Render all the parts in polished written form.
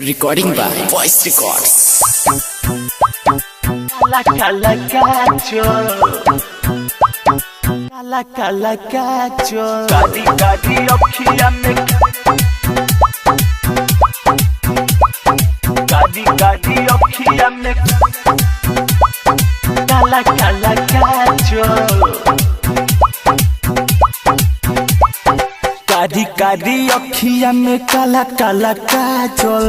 Recording by Voice Records. Cala cala cacho, cala cala cacho. Gadi gadi अखियाँ में, gadi gadi अखियाँ में, cala cala cacho. Gadi gadi अखियाँ में काला काला काजल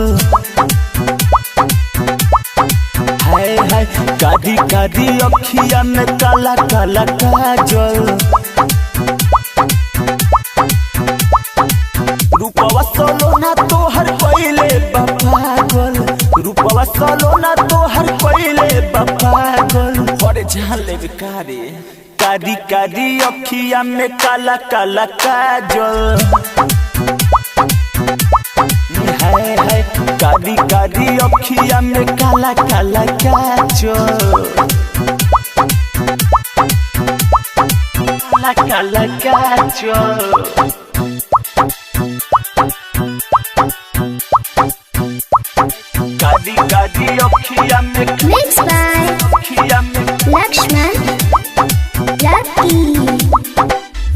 हाय हाय गादी गादी अखियाँ में काला काला काजल रूपवा सोलोना तोहर पहिले पागल रूपवा सोलोना तोहर पहिले पागल और जान ले बेकारी गादी गादी अखियाँ में काला काला काजल हाय हाय गादी गादी अखियाँ में काला काला काजल काला काला काजल गादी गादी अखियाँ में Mixed by अखियाँ में Lakshman Lucky.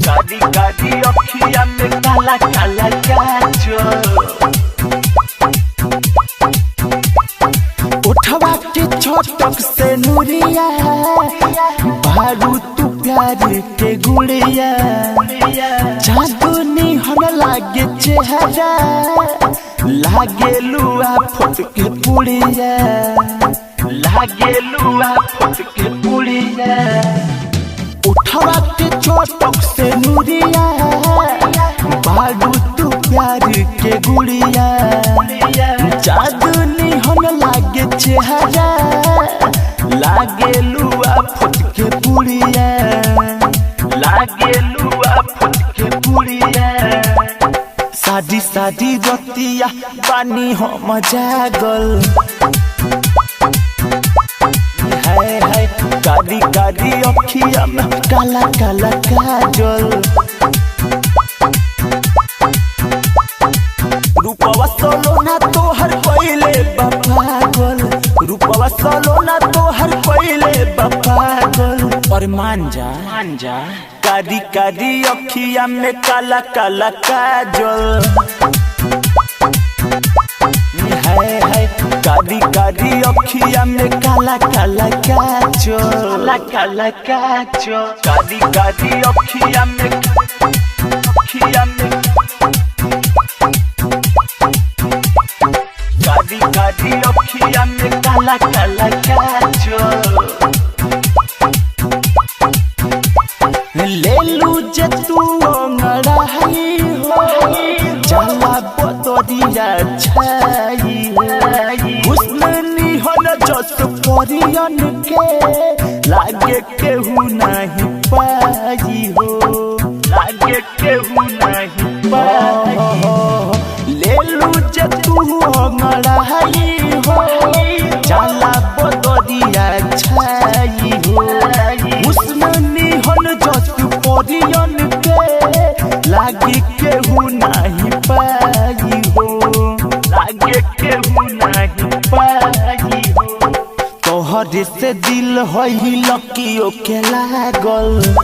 गादी गादी अखियाँ में काला काला काजल उठवा के छोटक से नूरिया बारू तू प्यार के गुड़िया जादूनी हन लागे चेहरा लागे लुआ फुट के पुड़िया लागे लुआ फुट के पुड़िया उठवा के छोटक से नूरिया बारू तू प्यार के गुड़िया जादूनी हन लागे चेहरा लागे लुआ फुट के पुड़िया लागे लुआ फुट के पुड़िया शादी शादी रतिया पानी हम जागल हाय हाय गादी गादी अखियाँ में काला काला काजल रूपवा सोलोना तोहर पहिले पागल रूपवा सोलोना तोहर पहिले पागल और मान जा गादी गादी अखियाँ में काला काला काजल हाय हाय गादी गादी अखियाँ में काला काला काजल काला काला काजल गादी गादी अखियाँ में गादी गादी अखियाँ में काला काला काजल ले लू जे तू अंगड़ाई हो जाला बतरिया छाई हुस्न हन जस परियन के लागे केहू नहीं पाई हो लागे केहू नहीं पाई ले लू जे तू अंगड़ाई हो जाला बतरिया छाई हो हुस्न हन जस परियन के लागे केहू नहीं पाई हो लागे केहू नहीं पाई हो तोहरे से दिल होई लकियो के लागल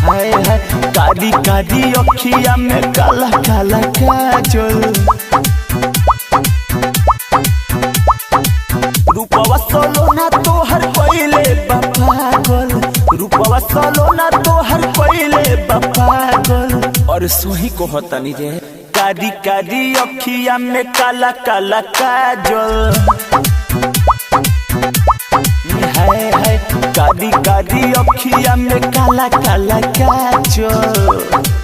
हाय हाय गादी गादी अखियाँ में काला काला काजल रूपवा सोलोना तोहर पहिले पागल रूपवा सोलोना तोहर पहिले पागल और सोही को होतनी रे गादी गादी अखियाँ में काला काला काजल हाय हाय गादी गादी अखियाँ में काला काला काजल